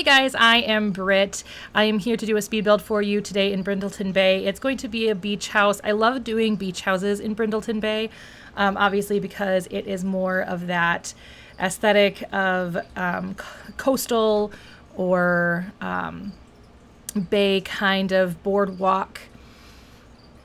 Hey guys, I am Britt. I am here to do a speed build for you today in Brindleton Bay. It's going to be a beach house. I love doing beach houses in Brindleton Bay, obviously because it is more of that aesthetic of coastal or bay kind of boardwalk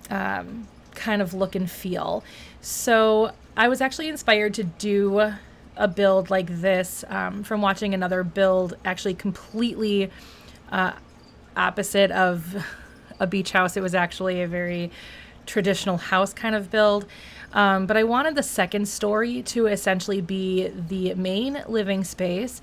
kind of look and feel. So I was actually inspired to do a build like this from watching another build actually completely opposite of a beach house. It was actually a very traditional house kind of build. But I wanted the second story to essentially be the main living space.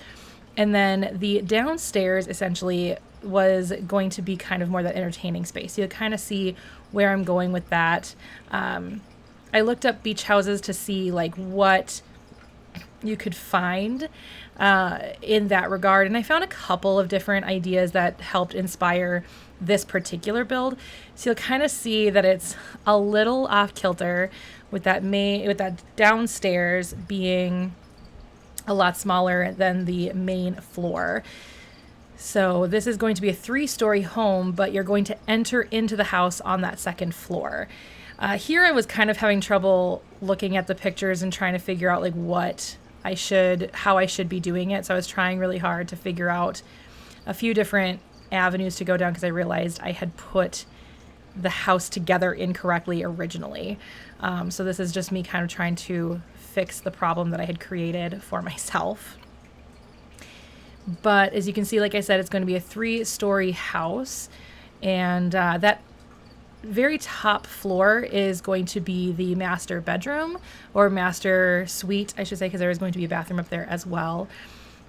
And then the downstairs essentially was going to be kind of more that entertaining space. You'll kind of see where I'm going with that. I looked up beach houses to see like what you could find in that regard. And I found a couple of different ideas that helped inspire this particular build. So you'll kind of see that it's a little off kilter with that downstairs being a lot smaller than the main floor. So this is going to be a 3-story home, but you're going to enter into the house on that second floor. Here I was kind of having trouble looking at the pictures and trying to figure out like how I should be doing it. So I was trying really hard to figure out a few different avenues to go down because I realized I had put the house together incorrectly originally. So this is just me kind of trying to fix the problem that I had created for myself. But as you can see, like I said, it's going to be a 3-story house, and that very top floor is going to be the master bedroom, or master suite, I should say, because there is going to be a bathroom up there as well.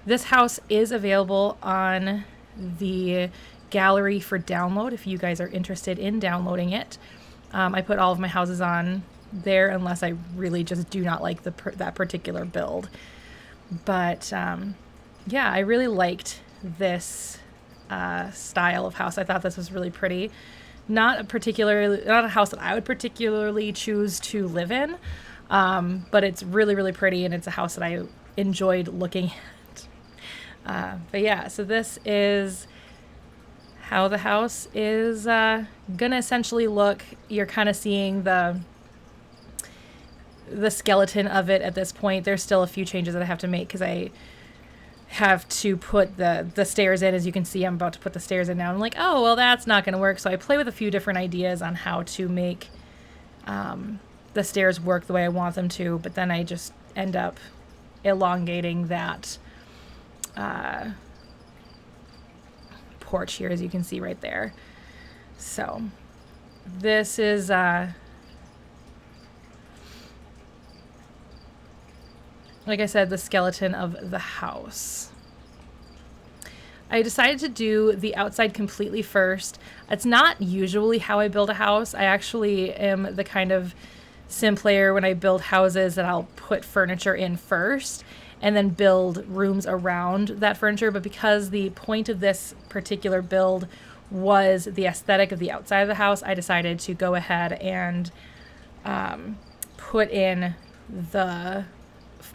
This house is available on the gallery for download if you guys are interested in downloading it. I put all of my houses on there unless I really just do not like that particular build. But yeah, I really liked this style of house. I thought this was really pretty. Not a house that I would particularly choose to live in, but it's really, really pretty, and it's a house that I enjoyed looking at. But yeah, so this is how the house is gonna essentially look. You're kind of seeing the skeleton of it at this point. There's still a few changes that I have to make because I have to put the stairs in. As you can see, I'm about to put the stairs in now. I'm like, oh, well, that's not going to work. So I play with a few different ideas on how to make the stairs work the way I want them to, but then I just end up elongating that porch here, as you can see right there. So this is like I said, the skeleton of the house. I decided to do the outside completely first. It's not usually how I build a house. I actually am the kind of sim player when I build houses that I'll put furniture in first and then build rooms around that furniture. But because the point of this particular build was the aesthetic of the outside of the house, I decided to go ahead and put in the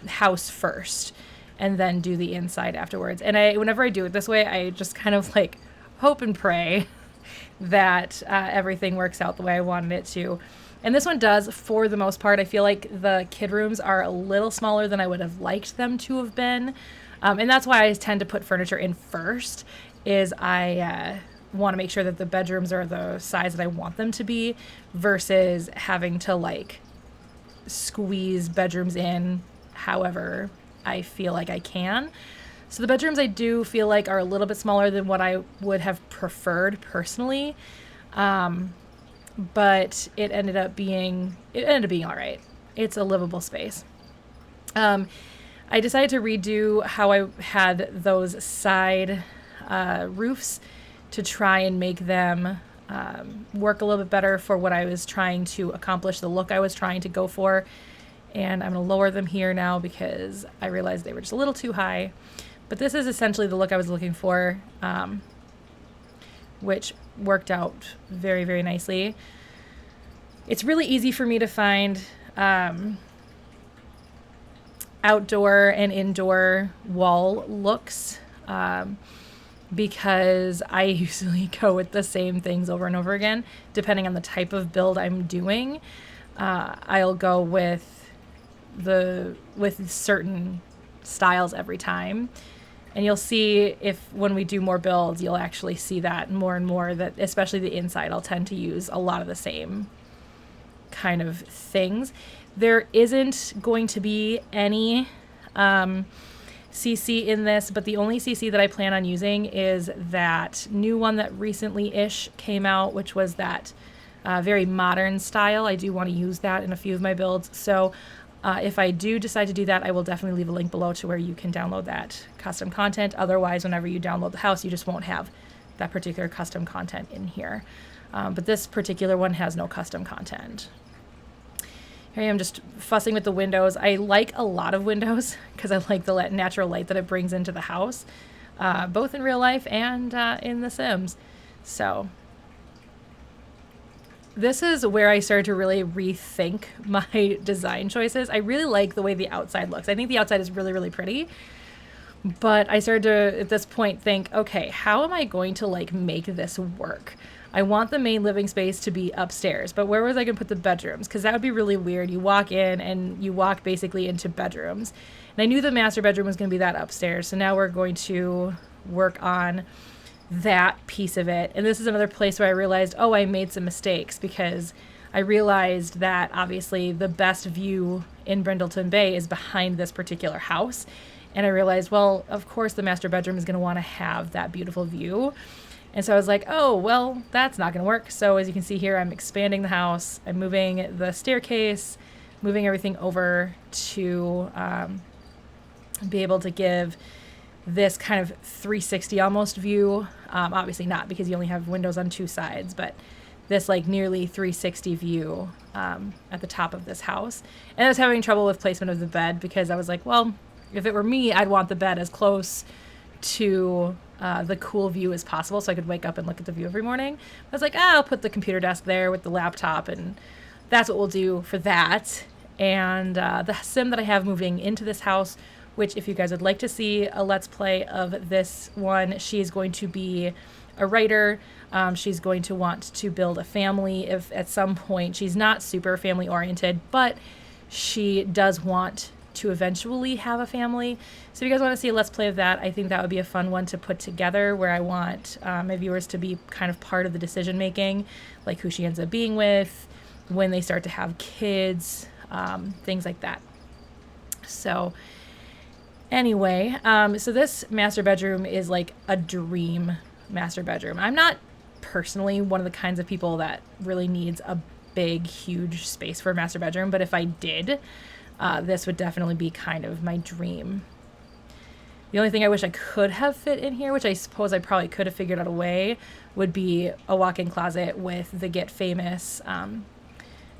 house first and then do the inside afterwards. And whenever I do it this way, I just kind of like hope and pray that everything works out the way I wanted it to. And this one does, for the most part. I feel like the kid rooms are a little smaller than I would have liked them to have been. And that's why I tend to put furniture in first, is I want to make sure that the bedrooms are the size that I want them to be versus having to like squeeze bedrooms in however I feel like I can. So the bedrooms I do feel like are a little bit smaller than what I would have preferred personally. But it ended up being all right. It's a livable space. I decided to redo how I had those side roofs to try and make them work a little bit better for what I was trying to accomplish, the look I was trying to go for. And I'm going to lower them here now because I realized they were just a little too high. But this is essentially the look I was looking for, which worked out very, very nicely. It's really easy for me to find outdoor and indoor wall looks. because I usually go with the same things over and over again, depending on the type of build I'm doing. I'll go with certain styles every time. And you'll see when we do more builds, you'll actually see that more and more, that especially the inside, I'll tend to use a lot of the same kind of things. There isn't going to be any CC in this, but the only CC that I plan on using is that new one that recently-ish came out, which was that very modern style. I do want to use that in a few of my builds. So if I do decide to do that, I will definitely leave a link below to where you can download that custom content. Otherwise, whenever you download the house, you just won't have that particular custom content in here. But this particular one has no custom content. Here I am just fussing with the windows. I like a lot of windows because I like the natural light that it brings into the house, both in real life and in The Sims. So this is where I started to really rethink my design choices. I really like the way the outside looks. I think the outside is really, really pretty. But I started to, at this point, think, okay, how am I going to like make this work? I want the main living space to be upstairs, but where was I going to put the bedrooms? Because that would be really weird. You walk in and you walk basically into bedrooms. And I knew the master bedroom was going to be that upstairs. So now we're going to work on that piece of it. And this is another place where I realized, oh, I made some mistakes, because I realized that obviously the best view in Brindleton Bay is behind this particular house. And I realized, well, of course the master bedroom is going to want to have that beautiful view. And so I was like, oh, well, that's not going to work. So as you can see here, I'm expanding the house. I'm moving the staircase, moving everything over to be able to give this kind of 360 almost view. Obviously not, because you only have windows on two sides, but this like nearly 360 view at the top of this house. And I was having trouble with placement of the bed, because I was like, well, if it were me, I'd want the bed as close to the cool view as possible, so I could wake up and look at the view every morning. I was like, I'll put the computer desk there with the laptop, and that's what we'll do for that. And the sim that I have moving into this house, which if you guys would like to see a let's play of this one, she's going to be a writer. She's going to want to build a family if at some point. She's not super family oriented, but she does want to eventually have a family. So if you guys want to see a let's play of that, I think that would be a fun one to put together, where I want my viewers to be kind of part of the decision making, like who she ends up being with, when they start to have kids, things like that. So anyway, so this master bedroom is like a dream master bedroom. I'm not personally one of the kinds of people that really needs a big, huge space for a master bedroom, but if I did, this would definitely be kind of my dream. The only thing I wish I could have fit in here, which I suppose I probably could have figured out a way, would be a walk-in closet with the Get Famous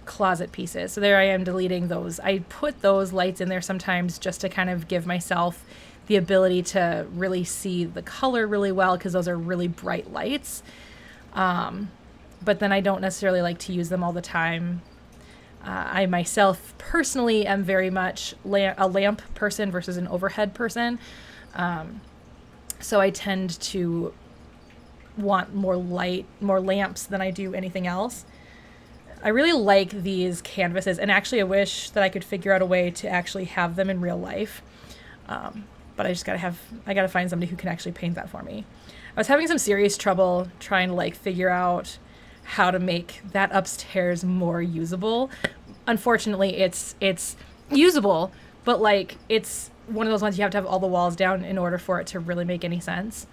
closet pieces. So there I am deleting those. I put those lights in there sometimes just to kind of give myself the ability to really see the color really well, because those are really bright lights. But then I don't necessarily like to use them all the time. I myself personally am very much a lamp person versus an overhead person. So I tend to want more light, more lamps than I do anything else. I really like these canvases, and actually I wish that I could figure out a way to actually have them in real life. But I just gotta find somebody who can actually paint that for me. I was having some serious trouble trying to like figure out how to make that upstairs more usable. Unfortunately, it's usable, but like it's one of those ones you have to have all the walls down in order for it to really make any sense.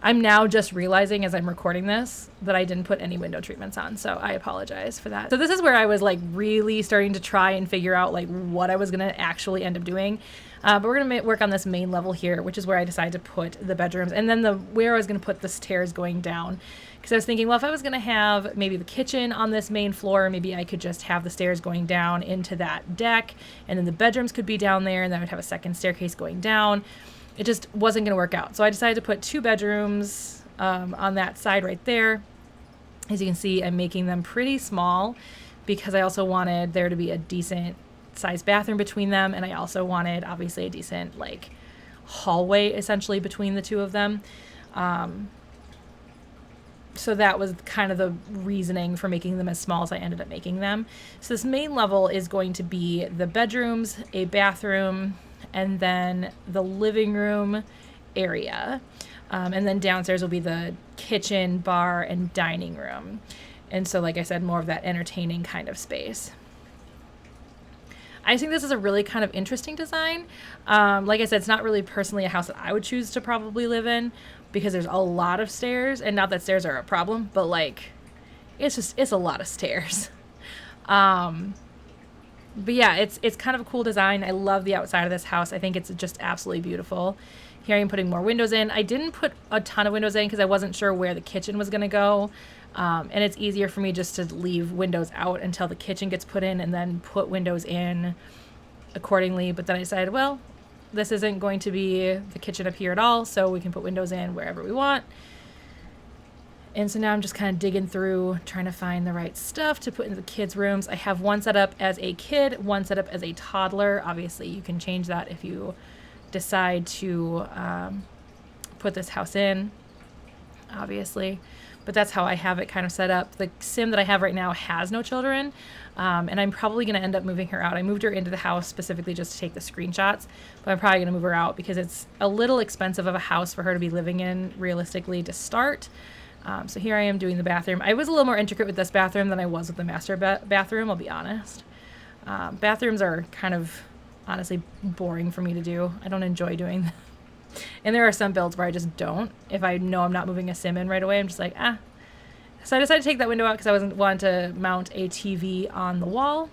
I'm now just realizing as I'm recording this that I didn't put any window treatments on, so I apologize for that. So this is where I was like really starting to try and figure out like what I was gonna actually end up doing. But we're gonna work on this main level here, which is where I decided to put the bedrooms, and then where I was gonna put the stairs going down. Because I was thinking, well, if I was gonna have maybe the kitchen on this main floor, maybe I could just have the stairs going down into that deck, and then the bedrooms could be down there, and then I would have a second staircase going down. It just wasn't gonna work out. So I decided to put two bedrooms on that side right there. As you can see, I'm making them pretty small because I also wanted there to be a decent sized bathroom between them, and I also wanted obviously a decent like hallway essentially between the two of them. So that was kind of the reasoning for making them as small as I ended up making them. So this main level is going to be the bedrooms, a bathroom, and then the living room area. And then downstairs will be the kitchen, bar, and dining room. And so, like I said, more of that entertaining kind of space. I think this is a really kind of interesting design. Like I said, it's not really personally a house that I would choose to probably live in because there's a lot of stairs, and not that stairs are a problem, but like it's a lot of stairs. But yeah, it's kind of a cool design. I love the outside of this house. I think it's just absolutely beautiful. Here I am putting more windows in. I didn't put a ton of windows in because I wasn't sure where the kitchen was going to go. And it's easier for me just to leave windows out until the kitchen gets put in and then put windows in accordingly. But then I decided, well, this isn't going to be the kitchen up here at all, so we can put windows in wherever we want. And so now I'm just kind of digging through, trying to find the right stuff to put into the kids' rooms. I have one set up as a kid, one set up as a toddler. Obviously, you can change that if you decide to put this house in, obviously. But that's how I have it kind of set up. The sim that I have right now has no children, and I'm probably going to end up moving her out. I moved her into the house specifically just to take the screenshots, but I'm probably going to move her out because it's a little expensive of a house for her to be living in realistically to start. So here I am doing the bathroom. I was a little more intricate with this bathroom than I was with the master bathroom, I'll be honest. Bathrooms are kind of honestly boring for me to do. I don't enjoy doing them. And there are some builds where I just don't. If I know I'm not moving a sim in right away, I'm just like, ah. So I decided to take that window out because I wasn't wanting to mount a TV on the wall.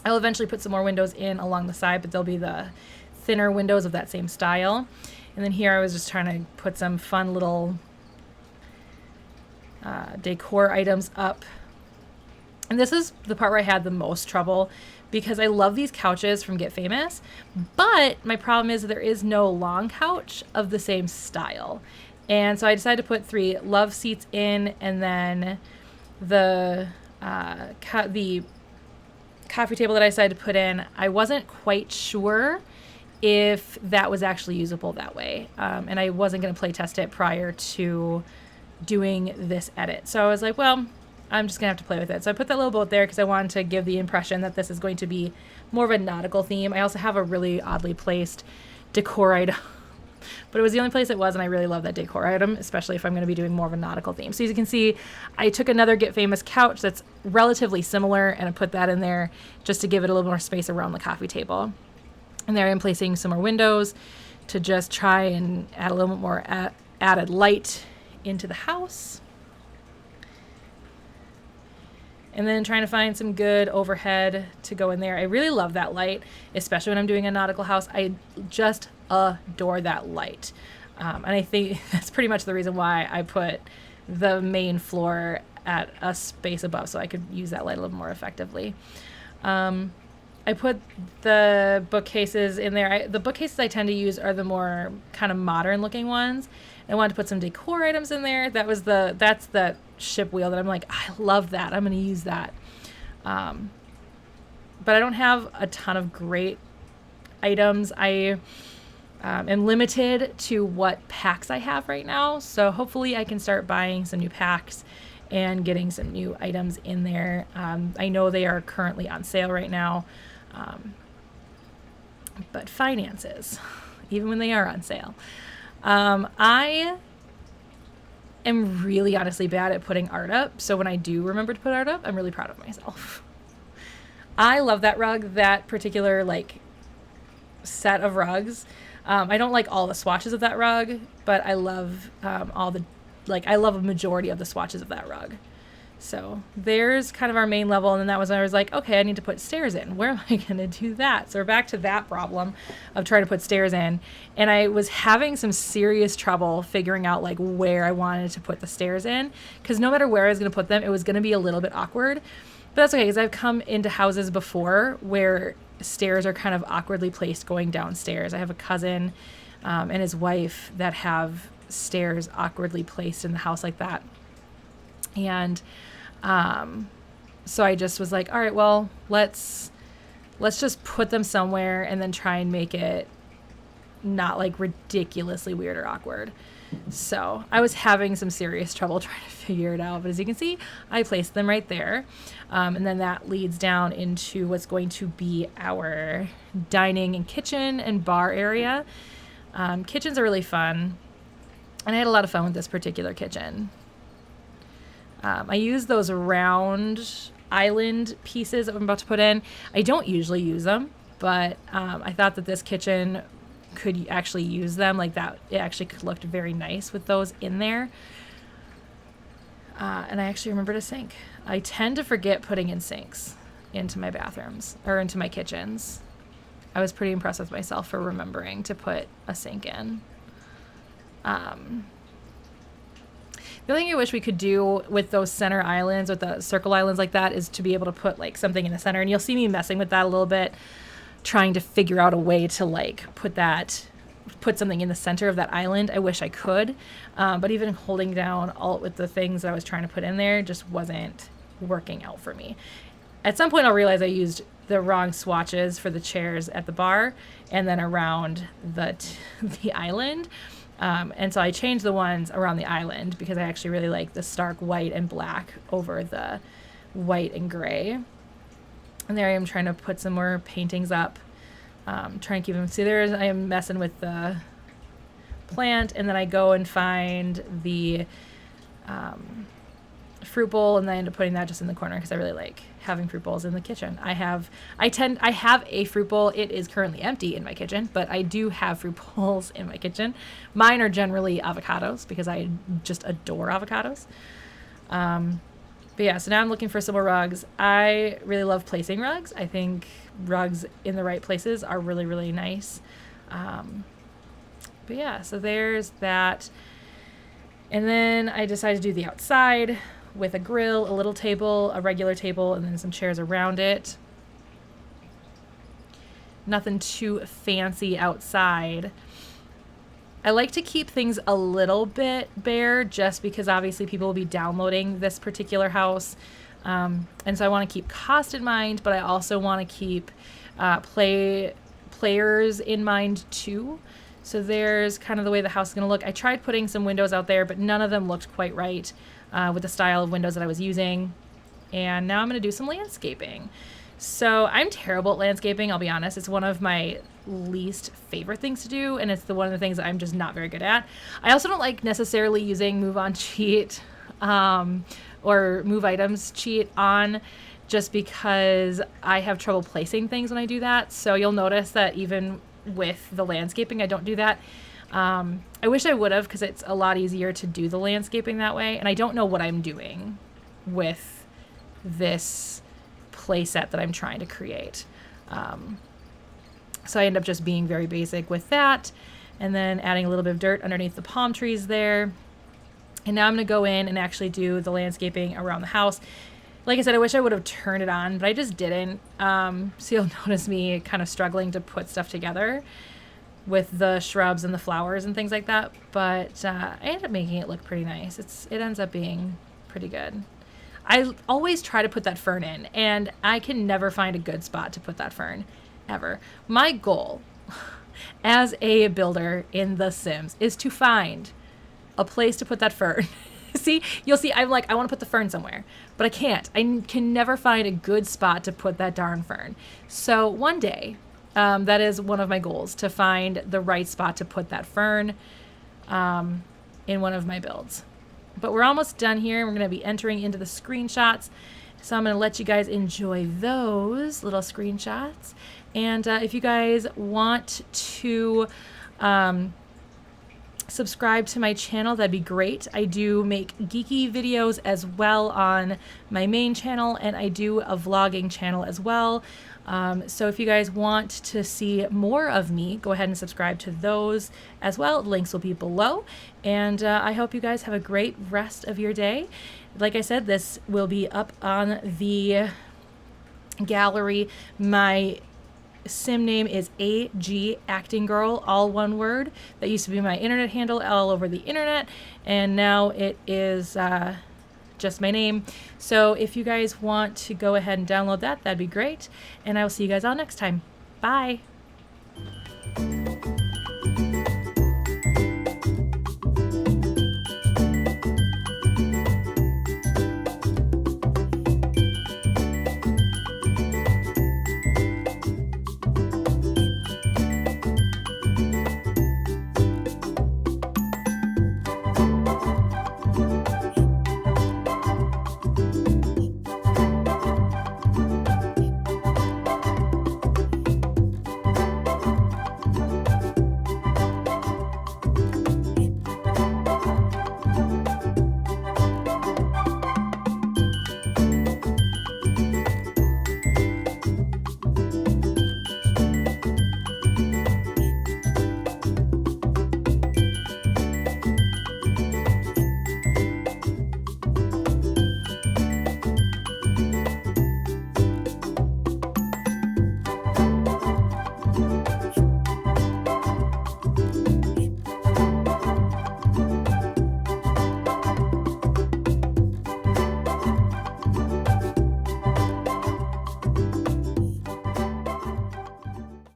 I'll eventually put some more windows in along the side, but they'll be the thinner windows of that same style. And then here I was just trying to put some fun little decor items up. And this is the part where I had the most trouble because I love these couches from Get Famous, but my problem is there is no long couch of the same style. And so I decided to put 3 love seats in, and then the coffee table that I decided to put in, I wasn't quite sure if that was actually usable that way. And I wasn't going to play test it prior to doing this edit. So I was like, well, I'm just gonna have to play with it. So I put that little boat there because I wanted to give the impression that this is going to be more of a nautical theme. I also have a really oddly placed decor item, but it was the only place it was, and I really love that decor item, especially if I'm going to be doing more of a nautical theme. So as you can see, I took another Get Famous couch that's relatively similar, and I put that in there just to give it a little more space around the coffee table. And there I'm placing some more windows to just try and add a little bit more added light into the house. And then trying to find some good overhead to go in there. I really love that light, especially when I'm doing a nautical house. I just adore that light. And I think that's pretty much the reason why I put the main floor at a space above so I could use that light a little more effectively. I put the bookcases in there. The bookcases I tend to use are the more kind of modern looking ones. I wanted to put some decor items in there. That's the ship wheel that I'm like, I love that. I'm going to use that. But I don't have a ton of great items. I am limited to what packs I have right now. So hopefully I can start buying some new packs and getting some new items in there. I know they are currently on sale right now. But finances, even when they are on sale. I am really honestly bad at putting art up. So when I do remember to put art up, I'm really proud of myself. I love that rug, that particular set of rugs. I don't like all the swatches of that rug, but I love I love a majority of the swatches of that rug. So there's kind of our main level, and then that was when I was like, okay, I need to put stairs in. Where am I going to do that? So we're back to that problem of trying to put stairs in, and I was having some serious trouble figuring out where I wanted to put the stairs in, because no matter where I was going to put them, it was going to be a little bit awkward. But that's okay, because I've come into houses before where stairs are kind of awkwardly placed going downstairs. I have a cousin and his wife that have stairs awkwardly placed in the house like that. And so I just was like, all right, well, let's just put them somewhere and then try and make it not ridiculously weird or awkward. So I was having some serious trouble trying to figure it out. But as you can see, I placed them right there. And then that leads down into what's going to be our dining and kitchen and bar area. Kitchens are really fun. And I had a lot of fun with this particular kitchen. I use those round island pieces that I'm about to put in. I don't usually use them, but I thought that this kitchen could actually use them like that. It actually could look very nice with those in there. And I actually remembered a sink. I tend to forget putting in sinks into my bathrooms or into my kitchens. I was pretty impressed with myself for remembering to put a sink in. The only thing I wish we could do with those center islands, with the circle islands like that, is to be able to put like something in the center. And you'll see me messing with that a little bit, trying to figure out a way to like put something in the center of that island. I wish I could, but even holding down all with the things that I was trying to put in there just wasn't working out for me. At some point I'll realize I used the wrong swatches for the chairs at the bar and then around the island. And so I changed the ones around the island because I actually really like the stark white and black over the white and gray. And there I am trying to put some more paintings up, trying to keep them. See, I am messing with the plant, and then I go and find the fruit bowl, and then I end up putting that just in the corner because I really like having fruit bowls in the kitchen. I have a fruit bowl. It is currently empty in my kitchen, but I do have fruit bowls in my kitchen. Mine are generally avocados because I just adore avocados. But yeah, so now I'm looking for some more rugs. I really love placing rugs. I think rugs in the right places are really, really nice. But yeah, so there's that. And then I decided to do the outside with a grill, a little table, a regular table, and then some chairs around it. Nothing too fancy outside. I like to keep things a little bit bare just because obviously people will be downloading this particular house. And so I want to keep cost in mind, but I also want to keep players in mind too. So there's kind of the way the house is going to look. I tried putting some windows out there, but none of them looked quite right with the style of windows that I was using. And now I'm going to do some landscaping. So I'm terrible at landscaping, I'll be honest. It's one of my least favorite things to do, and it's one of the things that I'm just not very good at. I also don't like necessarily using Move On Cheat or Move Items Cheat on, just because I have trouble placing things when I do that. So you'll notice that even with the landscaping, I don't do that. I wish I would have, because it's a lot easier to do the landscaping that way, and I don't know what I'm doing with this playset that I'm trying to create. So I end up just being very basic with that, and then adding a little bit of dirt underneath the palm trees there. And now I'm going to go in and actually do the landscaping around the house. Like I said, I wish I would have turned it on, but I just didn't. So you'll notice me kind of struggling to put stuff together with the shrubs and the flowers and things like that. But I ended up making it look pretty nice. It ends up being pretty good. I always try to put that fern in, and I can never find a good spot to put that fern, ever. My goal as a builder in The Sims is to find a place to put that fern. See, you'll see, I'm like, I want to put the fern somewhere, but I can't. I can never find a good spot to put that darn fern. So one day, that is one of my goals, to find the right spot to put that fern in one of my builds. But we're almost done here. We're going to be entering into the screenshots. So I'm going to let you guys enjoy those little screenshots. And if you guys want to subscribe to my channel, that'd be great. I do make geeky videos as well on my main channel, and I do a vlogging channel as well. So if you guys want to see more of me, go ahead and subscribe to those as well. Links will be below. And I hope you guys have a great rest of your day. Like I said, this will be up on the gallery. My sim name is AG Acting Girl, all one word. That used to be my internet handle all over the internet, and now it is just my name. So if you guys want to go ahead and download that, that'd be great. And I will see you guys all next time. Bye.